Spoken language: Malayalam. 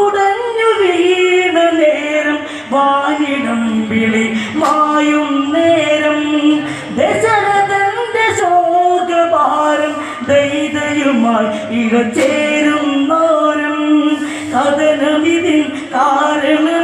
ഉടഞ്ഞു വീണ നേരം വാനിടം വിളി മായും നേരം ദശരഥന്റെ ശോകഭാരം ദൈതയുമായി ഇഴചേരും നോരം കഥനമിതിൻ കാരണം